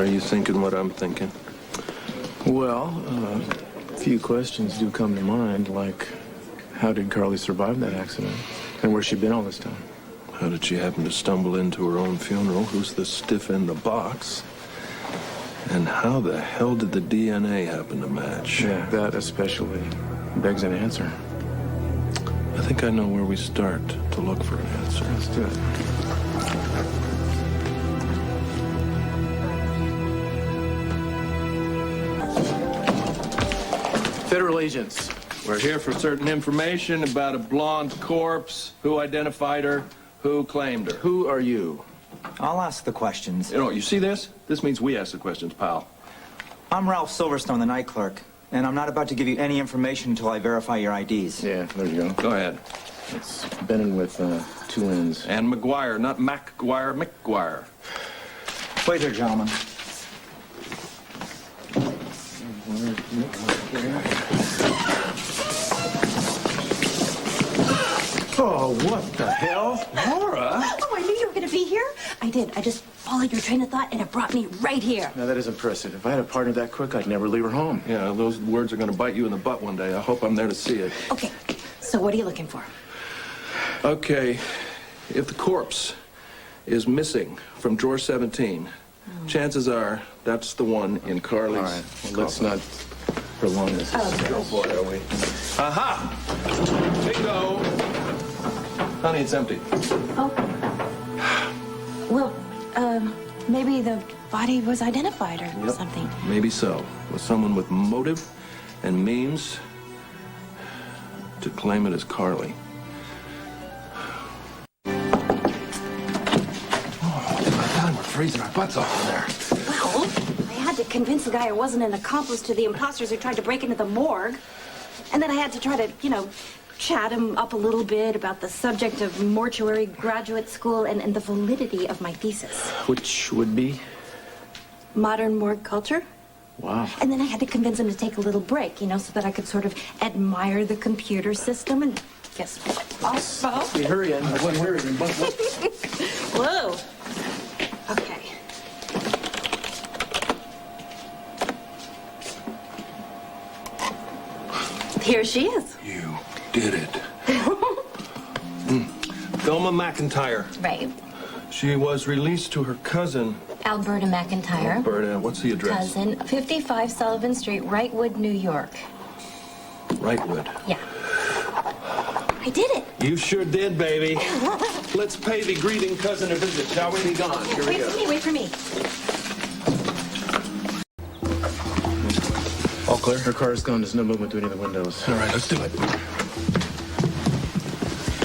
Are you thinking what I'm thinking? Well, a few questions do come to mind, like how did Carly survive that accident? And where's she been all this time? How did she happen to stumble into her own funeral? Who's the stiff in the box? And how the hell did the DNA happen to match? Yeah, that especially begs an answer. I think I know where we start to look for an answer. Let's do it. Federal agents. We're here for certain information about a blonde corpse. Who identified her? Who claimed her? Who are you? I'll ask the questions. You see this? This means we ask the questions, pal. I'm Ralph Silverstone, the night clerk, and I'm not about to give you any information until I verify your IDs. Yeah, there you go. Go ahead. It's Bennon with 2 N's. And McGuire, not MacGuire, McGuire. Wait there, gentlemen. Oh, what the hell? Laura? Oh, I knew you were going to be here. I did. I just followed your train of thought, and it brought me right here. Now, that is impressive. If I had a partner that quick, I'd never leave her home. Yeah, those words are going to bite you in the butt one day. I hope I'm there to see it. Okay, so what are you looking for? Okay, if the corpse is missing from drawer 17, chances are that's the one in Carly's. All right, well, let's not prolong this. Go for it, are we? Aha! Bingo! Honey, it's empty. Oh. Well, maybe the body was identified or something. Maybe so. With someone with motive and means to claim it as Carly. God, we're freezing our butts off in there. Well, I had to convince the guy I wasn't an accomplice to the imposters who tried to break into the morgue. And then I had to try to, chat him up a little bit about the subject of mortuary graduate school and the validity of my thesis. Which would be? Modern morgue culture. Wow. And then I had to convince him to take a little break, so that I could sort of admire the computer system. And guess what? Hey, hurry in. Whoa. Okay. Here she is. You did it. Thelma McIntyre. Right. She was released to her cousin. Alberta McIntyre. Alberta, what's the address? Cousin, 55 Sullivan Street, Wrightwood, New York. Wrightwood. Yeah. I did it. You sure did, baby. Let's pay the greeting cousin a visit, shall we? Be gone. Here we go. Wait for me. All clear? Her car's gone. There's no movement to any of the windows. All right, let's do it.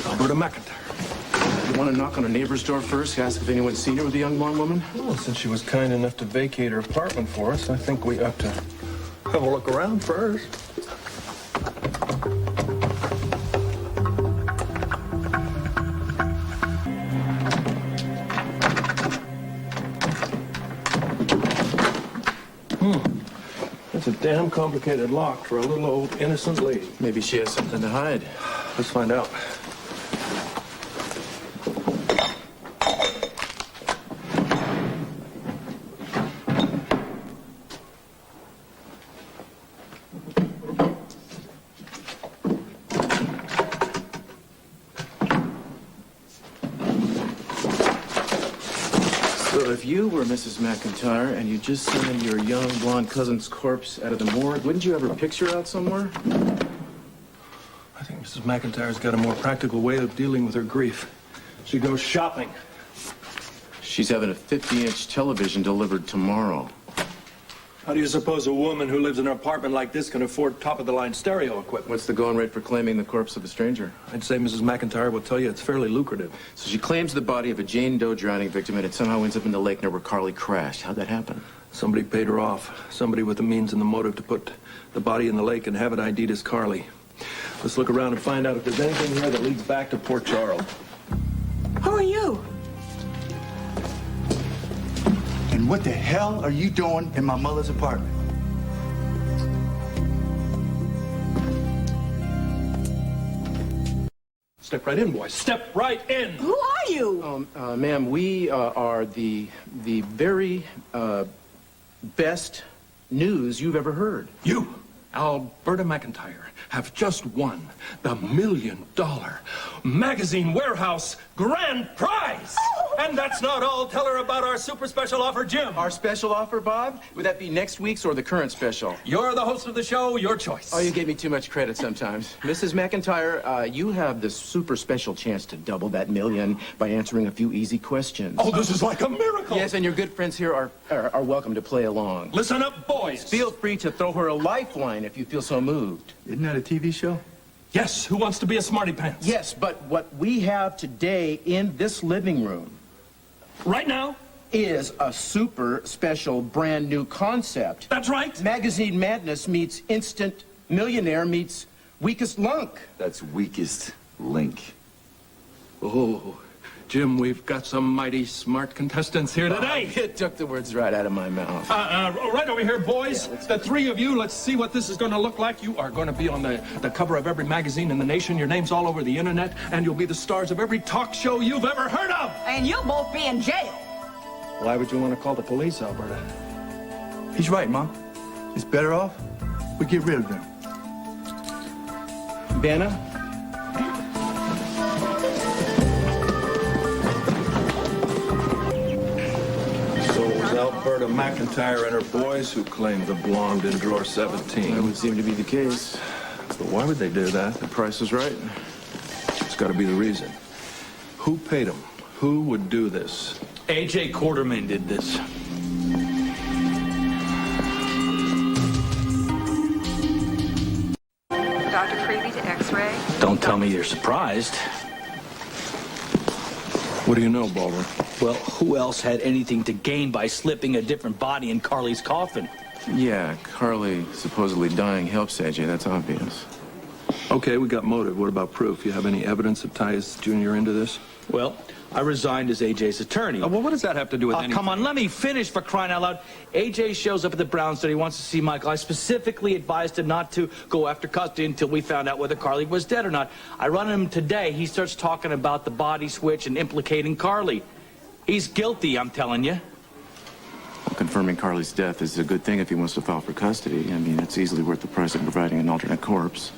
Alberta McIntyre. You want to knock on a neighbor's door first? Ask if anyone's seen her with the young blonde woman? Well, since she was kind enough to vacate her apartment for us, I think we ought to have a look around first. It's a damn complicated lock for a little old innocent lady. Maybe she has something to hide. Let's find out. So if you were Mrs. McIntyre and you just seen your young blonde cousin's corpse out of the morgue, wouldn't you have her picture out somewhere? I think Mrs. McIntyre's got a more practical way of dealing with her grief. She goes shopping. She's having a 50-inch television delivered tomorrow. How do you suppose a woman who lives in an apartment like this can afford top-of-the-line stereo equipment? What's the going rate for claiming the corpse of a stranger? I'd say Mrs. McIntyre will tell you it's fairly lucrative. So she claims the body of a Jane Doe drowning victim, and it somehow ends up in the lake near where Carly crashed. How'd that happen? Somebody paid her off. Somebody with the means and the motive to put the body in the lake and have it ID'd as Carly. Let's look around and find out if there's anything here that leads back to Port Charles. Who are you? And what the hell are you doing in my mother's apartment? Step right in, boys. Step right in! Who are you? Ma'am, we are the very best news you've ever heard. You, Alberta McIntyre, have just won the $1 million Magazine Warehouse Grand Prize. And that's not all. Tell her about our super special offer, Jim. Our special offer, Bob? Would that be next week's or the current special? You're the host of the show, your choice. Oh, you gave me too much credit sometimes. Mrs. McIntyre, you have the super special chance to double that $1 million by answering a few easy questions. Oh, this is like a miracle. Yes, and your good friends here are welcome to play along. Listen up, boys. Feel free to throw her a lifeline if you feel so moved. Isn't that a TV show? Yes, who wants to be a smarty pants? Yes, but what we have today in this living room Right now? is a super special brand new concept. That's right. Magazine Madness meets Instant Millionaire meets Weakest Lunk. That's weakest link. Oh, Jim, we've got some mighty smart contestants here today. You took the words right out of my mouth. Right over here, boys. The three of you, let's see what this is going to look like. You are going to be on the cover of every magazine in the nation. Your name's all over the internet, and you'll be the stars of every talk show you've ever heard of. And you'll both be in jail. Why would you want to call the police, Alberta? He's right, Mom. It's better off we get rid of them. Vanna? So it was Alberta McIntyre and her boys who claimed the blonde in drawer That 17. would seem to be the case. But why would they do that? The price is right. It's got to be the reason. Who paid them? Who would do this? A.J. Quarterman did this. Dr. Freebie to X-ray. Don't tell me you're surprised. What do you know, Baldwin? Well, who else had anything to gain by slipping a different body in Carly's coffin? Yeah, Carly supposedly dying helps AJ, that's obvious. Okay, we got motive. What about proof? You have any evidence that ties Junior into this? Well, I resigned as A.J.'s attorney. Well, what does that have to do with anything? Come on, let me finish, for crying out loud. A.J. shows up at the brownstone. He wants to see Michael. I specifically advised him not to go after custody until we found out whether Carly was dead or not. I run him today. He starts talking about the body switch and implicating Carly. He's guilty, I'm telling you. Well, confirming Carly's death is a good thing if he wants to file for custody. I mean, it's easily worth the price of providing an alternate corpse.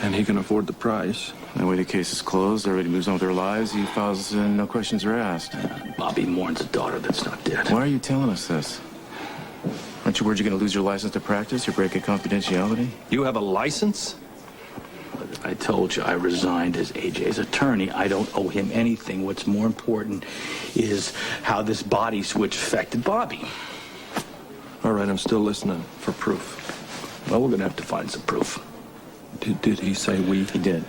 And he can afford the price. That way the case is closed, everybody moves on with their lives, he files and no questions are asked. Bobby mourns a daughter that's not dead. Why are you telling us this? Aren't you worried you're going to lose your license to practice? You're breaking confidentiality? You have a license? I told you I resigned as A.J.'s attorney. I don't owe him anything. What's more important is how this body switch affected Bobby. All right, I'm still listening for proof. Well, we're going to have to find some proof. Did he say we? He did.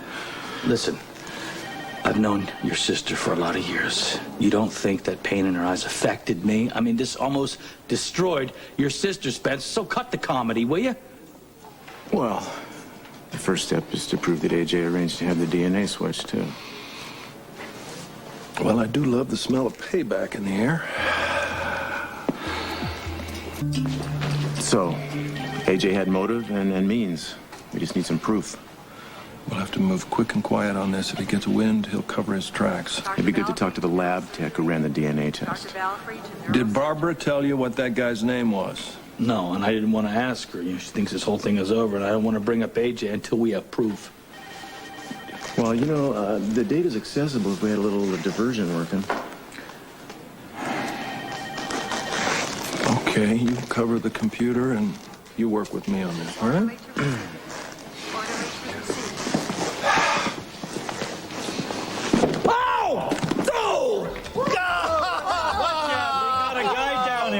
Listen, I've known your sister for a lot of years. You don't think that pain in her eyes affected me? I mean, this almost destroyed your sister, Spence, so cut the comedy, will you? Well, the first step is to prove that AJ arranged to have the DNA switched, too. Well, I do love the smell of payback in the air. So, AJ had motive and means. We just need some proof. We'll have to move quick and quiet on this. If he gets wind, he'll cover his tracks. It'd be good to talk to the lab tech who ran the DNA test. Dr. Balfrey to nurse. Did Barbara tell you what that guy's name was? No, and I didn't want to ask her. You know, she thinks this whole thing is over, and I don't want to bring up AJ until we have proof. Well, you know, the data's accessible if we had a little diversion working. Okay, you cover the computer and you work with me on this, all right?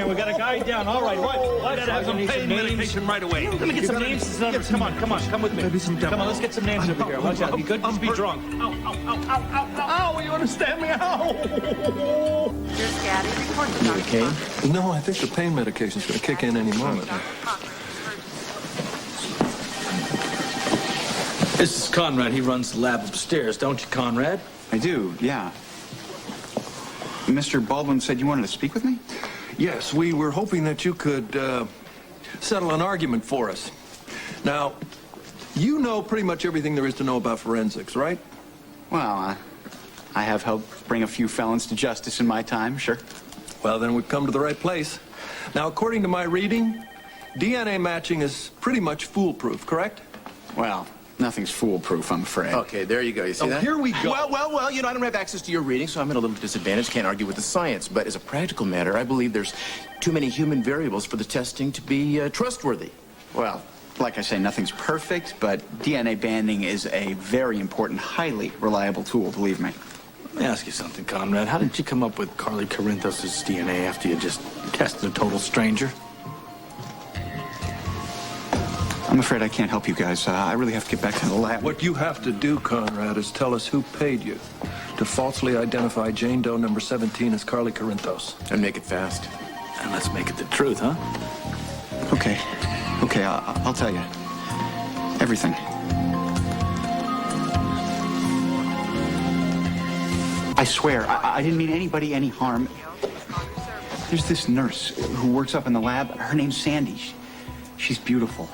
We got a guy down. All right, what? Let's have some pain medication right away. Let me get some names and numbers. Come on, come with me. Come on, let's get some names over here. Watch out. You could just be drunk. Ow, ow, ow, ow, ow, ow. You understand me? Ow. Dear Scatty, report to Dr. Okay. Cochran. No, I think the pain medication's going to kick in any moment. Dr. Cochran, emergency. This is Conrad. He runs the lab upstairs, don't you, Conrad? I do, yeah. Mr. Baldwin said you wanted to speak with me? Yes, we were hoping that you could settle an argument for us. Now, you know pretty much everything there is to know about forensics, right? Well, I have helped bring a few felons to justice in my time, sure. Well, then we've come to the right place. Now, according to my reading, DNA matching is pretty much foolproof, correct? Well, nothing's foolproof, I'm afraid. Okay, there you go. You see Oh, that? here we go. Well, you know, I don't have access to your reading, so I'm at a little disadvantage. Can't argue with the science. But as a practical matter, I believe there's too many human variables for the testing to be trustworthy. Well, like I say, nothing's perfect, but DNA banding is a very important, highly reliable tool, believe me. Let me ask you something, Conrad. How did you come up with Carly Corinthos' DNA after you just tested a total stranger? I'm afraid I can't help you guys. I really have to get back to the lab. What you have to do, Conrad, is tell us who paid you to falsely identify Jane Doe number 17 as Carly Corinthos. And make it fast. And let's make it the truth, huh? Okay, I'll tell you. Everything. I swear, I didn't mean anybody any harm. There's this nurse who works up in the lab. Her name's Sandy. She's beautiful,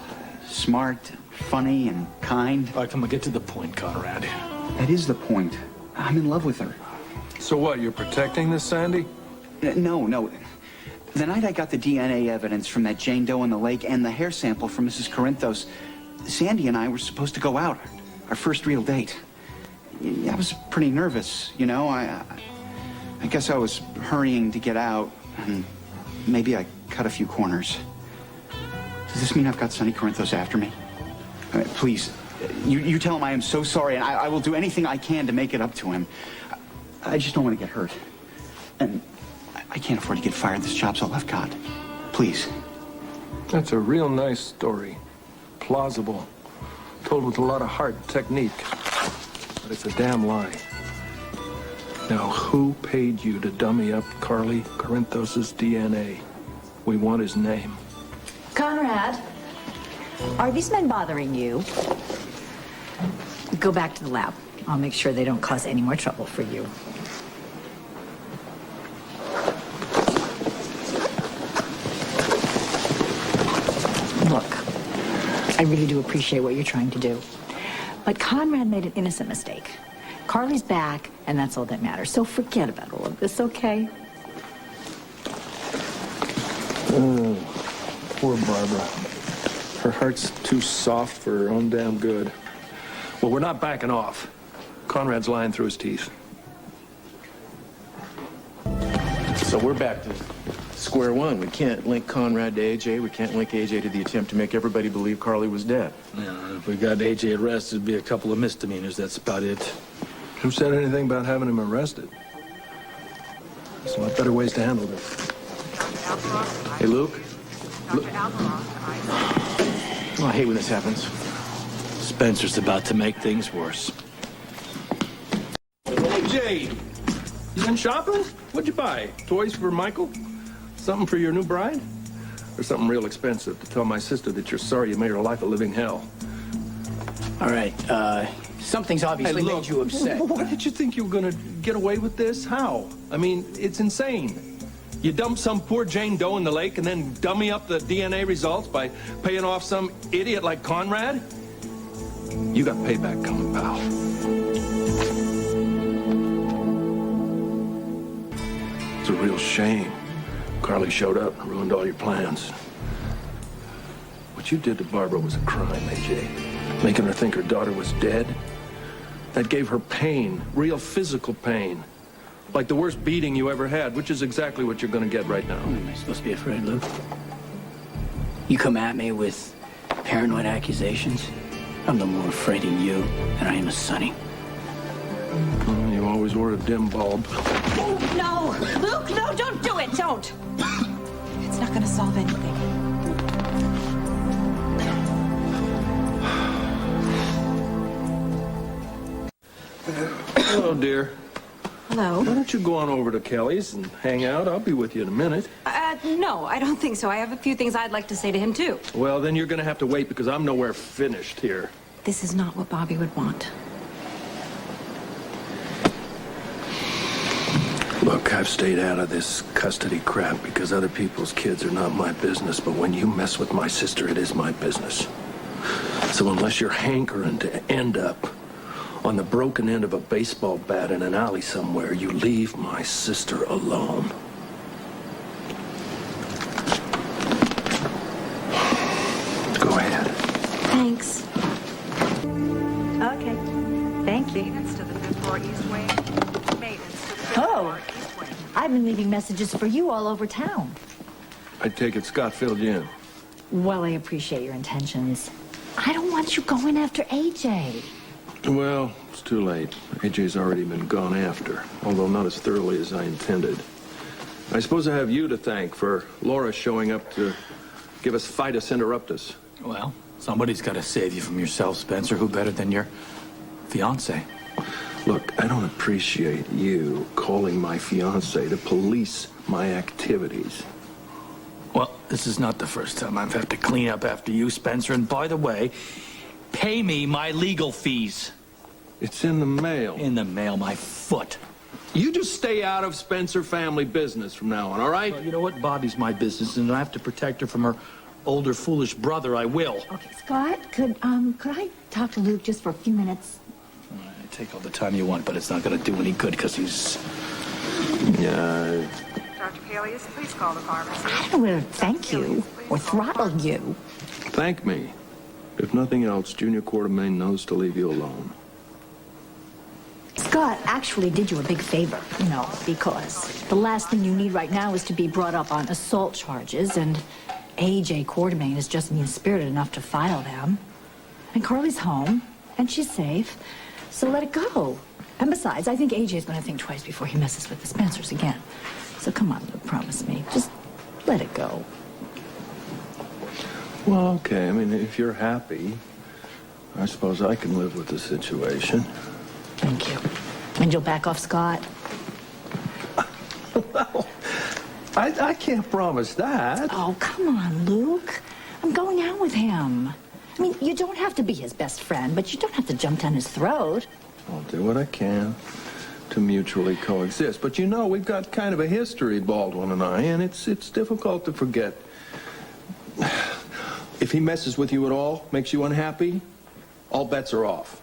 smart, funny, and kind. All right, come on, get to the point, Conrad. That is the point. I'm in love with her. So what, you're protecting this, Sandy? No. The night I got the DNA evidence from that Jane Doe in the lake and the hair sample from Mrs. Corinthos, Sandy and I were supposed to go out, our first real date. I was pretty nervous, you know. I guess I was hurrying to get out, and maybe I cut a few corners. Does this mean I've got Sonny Corinthos after me? Please, you tell him I am so sorry, and I will do anything I can to make it up to him. I just don't want to get hurt. And I can't afford to get fired. This job's all I've got. Please. That's a real nice story. Plausible. Told with a lot of heart and technique. But it's a damn lie. Now, who paid you to dummy up Carly Corinthos' DNA? We want his name. Conrad, are these men bothering you? Go back to the lab. I'll make sure they don't cause any more trouble for you. Look, I really do appreciate what you're trying to do. But Conrad made an innocent mistake. Carly's back, and that's all that matters. So forget about all of this, okay? Oh, poor Barbara. Her heart's too soft for her own damn good. Well, we're not backing off. Conrad's lying through his teeth. So we're back to square one. We can't link Conrad to AJ. We can't link AJ to the attempt to make everybody believe Carly was dead. Yeah, if we got AJ arrested, it'd be a couple of misdemeanors. That's about it. Who said anything about having him arrested? There's a lot better ways to handle this. Hey, Luke? Dr. Alvarez, Oh, I hate when this happens. Spencer's about to make things worse. Hey, Jade. You been shopping? What'd you buy? Toys for Michael? Something for your new bride? Or something real expensive to tell my sister that you're sorry you made her life a living hell? All right, something's obviously made you upset. What did you think you were gonna get away with this? How? I mean, it's insane. You dump some poor Jane Doe in the lake and then dummy up the DNA results by paying off some idiot like Conrad? You got payback coming, pal. It's a real shame. Carly showed up and ruined all your plans. What you did to Barbara was a crime, AJ. Making her think her daughter was dead. That gave her pain, real physical pain. Like the worst beating you ever had, which is exactly what you're gonna get right now. Am I supposed to be afraid, Luke? You come at me with paranoid accusations. I'm no more afraid of you than I am of Sonny. Well, you always were a dim bulb. No! Luke, no, don't do it! Don't! It's not gonna solve anything. Hello, dear. Hello? Why don't you go on over to Kelly's and hang out? I'll be with you in a minute. No, I don't think so. I have a few things I'd like to say to him, too. Well, then you're gonna have to wait because I'm nowhere finished here. This is not what Bobby would want. Look, I've stayed out of this custody crap because other people's kids are not my business, but when you mess with my sister, it is my business. So unless you're hankering to end up on the broken end of a baseball bat in an alley somewhere, you leave my sister alone. Thanks. Okay. Thank you. Maintenance to the 5th floor east wing. Maintenance to the 5th Oh. floor east wing. I've been leaving messages for you all over town. I take it Scott filled you in. Well, I appreciate your intentions. I don't want you going after AJ. Well, it's too late. AJ's already been gone after, although not as thoroughly as I intended. I suppose I have you to thank for Laura showing up to give us Fidus Interruptus. Well, somebody's got to save you from yourself, Spencer. Who better than your fiance? Look, I don't appreciate you calling my fiancé to police my activities. Well, this is not the first time I've had to clean up after you, Spencer. And by the way, pay me my legal fees. It's in the mail. In the mail, my foot. You just stay out of Spencer family business from now on, all right? Well, you know what? Bobby's my business, and I have to protect her from her older, foolish brother. I will. Okay, Scott, could I talk to Luke just for a few minutes? Take all the time you want, but it's not going to do any good because he's... Yeah. Dr. Peleus, please call the pharmacy. I don't want to thank you or throttle you. Thank me. If nothing else, Junior Quartermain knows to leave you alone. Scott actually did you a big favor, because the last thing you need right now is to be brought up on assault charges, and AJ Quartermain is just mean-spirited enough to file them. And Carly's home, and she's safe, so let it go. And besides, I think AJ's going to think twice before he messes with the Spencers again. So come on, Luke, promise me. Just let it go. Well, okay. I mean, if you're happy, I suppose I can live with the situation. Thank you. And you'll back off Scott? Well, I can't promise that. Oh, come on, Luke. I'm going out with him. I mean, you don't have to be his best friend, but you don't have to jump down his throat. I'll do what I can to mutually coexist. But we've got kind of a history, Baldwin and I, and it's difficult to forget. If he messes with you at all, makes you unhappy, all bets are off.